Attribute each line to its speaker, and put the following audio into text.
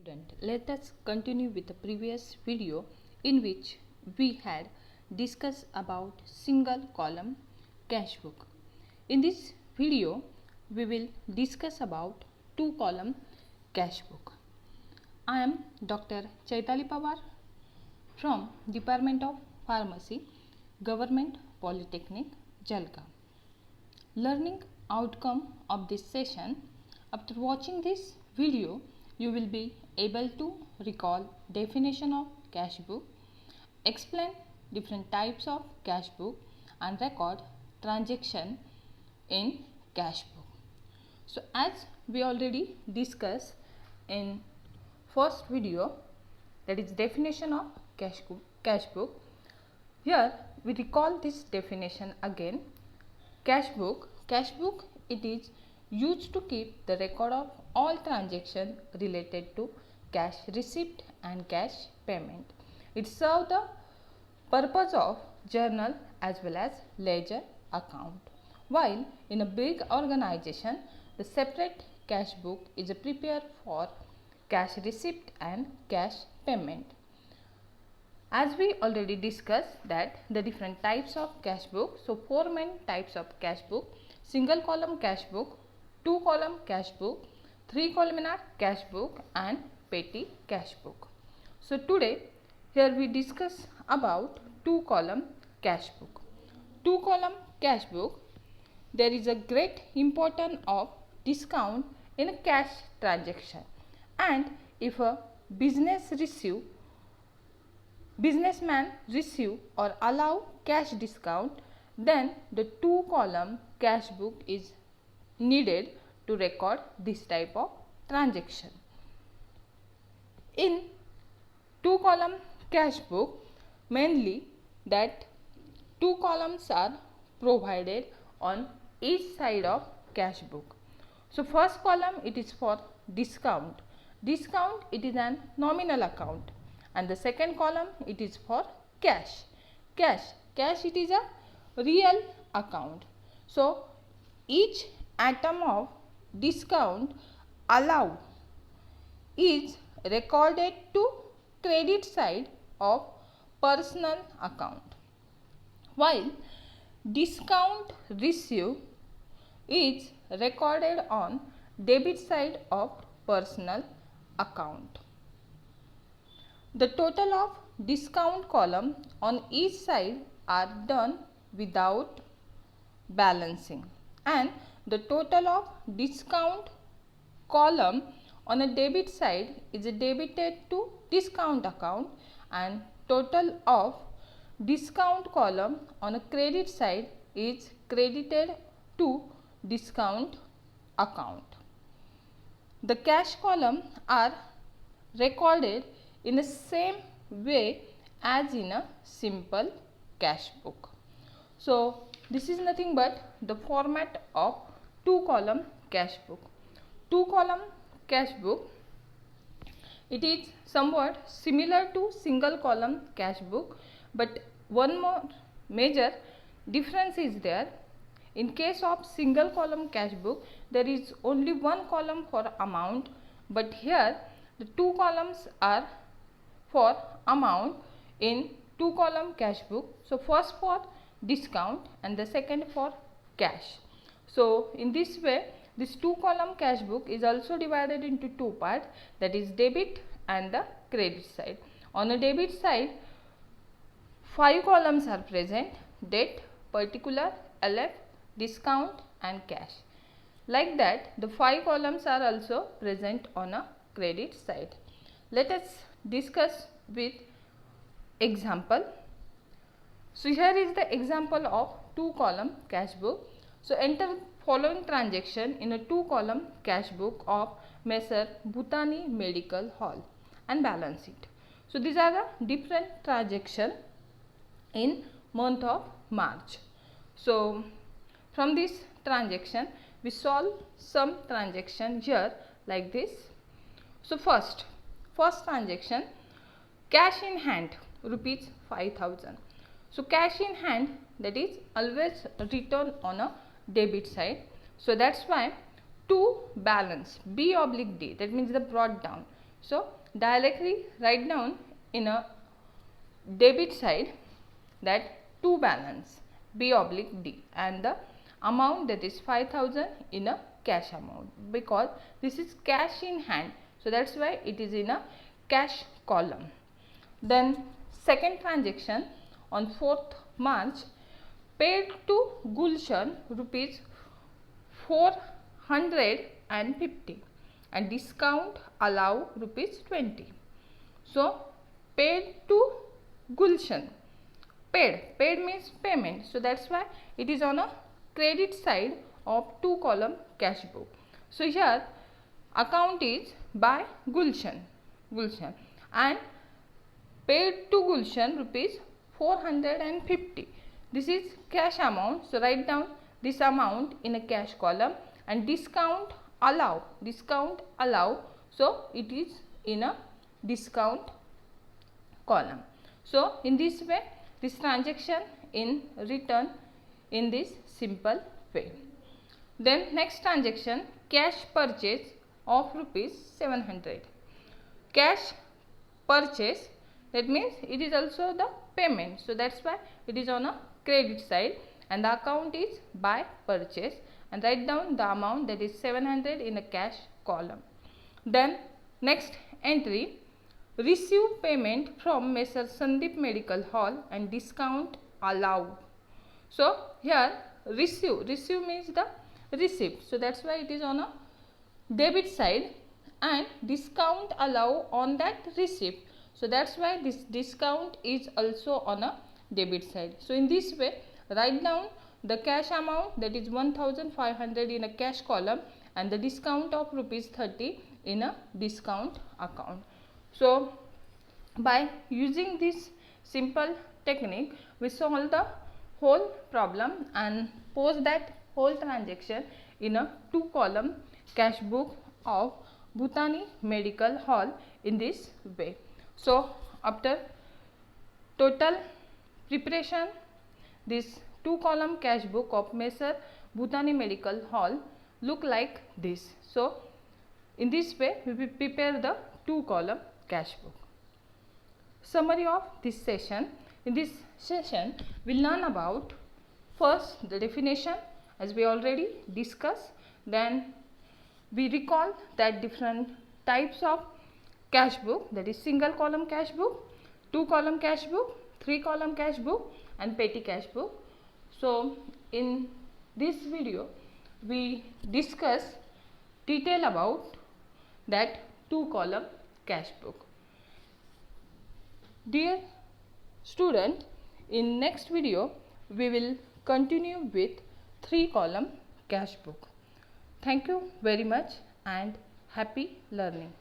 Speaker 1: Student, let us continue with the previous video in which we had discussed about single column cash book. In this video, we will discuss about two column cash book. I am Dr. Chaitali Pawar from Department of Pharmacy, Government Polytechnic, Jalgaon. Learning outcome of this session: after watching this video, you will be able to recall definition of cash book, explain different types of cash book, and record transaction in cash book. So as we already discussed in first video, that is definition of cash book, here we recall this definition again. Cash book, it is used to keep the record of all transactions related to cash receipt and cash payment. It serves the purpose of journal as well as ledger account. While in a big organization, the separate cash book is prepared for cash receipt and cash payment. As we already discussed that the different types of cash book, so four main types of cash book: single column cash book, two column cash book, three columnar cash book, and petty cash book. So today here we discuss about two column cash book. Two column cash book, there is a great importance of discount in a cash transaction, and if a businessman receive or allow cash discount, then the two column cash book is needed to record this type of transaction. In two column cash book, mainly that two columns are provided on each side of cash book. So first column, it is for discount. Discount, it is an nominal account, and the second column, it is for cash. Cash, it is a real account. So each item of discount allowed is recorded to credit side of personal account, while discount received is recorded on debit side of personal account. The total of discount column on each side are done without balancing, and the total of discount column on a debit side is debited to discount account, and total of discount column on a credit side is credited to discount account. The cash column are recorded in the same way as in a simple cash book. So this is nothing but the format of two column cash book. Two column cash book, it is somewhat similar to single column cash book, but one more major difference is there. In case of single column cash book, there is only one column for amount, but here the two columns are for amount in two column cash book. So first for discount and the second for cash. So in this way, this two column cash book is also divided into two parts, that is debit and the credit side. On the debit side, 5 columns are present: date, particular, LF, discount, and cash. Like that, the 5 columns are also present on a credit side. Let us discuss with example. So here is the example of two column cash book. So enter following transaction in a two column cash book of Messer Bhutani Medical Hall and balance sheet. So these are the different transaction in month of March. So from this transaction, we solve some transaction here like this. So first transaction, cash in hand, rupees 5,000. So cash in hand, that is always written on a debit side. So that's why to balance B/D, that means the brought down. So directly write down in a debit side that to balance B oblique D and the amount that is 5,000 in a cash amount, because this is cash in hand. So that's why it is in a cash column. Then second transaction on 4th March, paid to Gulshan rupees 450 and discount allow rupees 20. So paid to Gulshan, paid means payment, so that's why it is on a credit side of 2 column cash book. So here account is by Gulshan and paid to Gulshan rupees 450. This is cash amount, so write down this amount in a cash column, and discount allow, so it is in a discount column. So in this way this transaction in written in this simple way. Then next transaction, cash purchase of rupees 700. Cash purchase, that means it is also the payment, so that's why it is on a credit side and the account is by purchase, and write down the amount that is 700 in a cash column. Then next entry, receive payment from Messr Sandeep Medical Hall and discount allowed. So here receive means the receipt, so that's why it is on a debit side, and discount allow on that receipt, so that's why this discount is also on a debit side. So in this way write down the cash amount that is 1,500 in a cash column and the discount of rupees 30 in a discount account. So by using this simple technique we solve the whole problem and post that whole transaction in a 2 column cash book of Bhutani Medical Hall in this way. So after total preparation, this 2 column cash book of Messr Bhutani Medical Hall look like this. So in this way we will prepare the 2 column cash book. Summary of this session. In this session we will learn about first the definition as we already discussed, then we recall that different types of cash book, that is single column cash book, 2 column cash book, 3 column cash book and petty cash book. So in this video we discuss detail about that 2 column cash book. Dear student, in next video we will continue with 3 column cash book. Thank you very much and happy learning.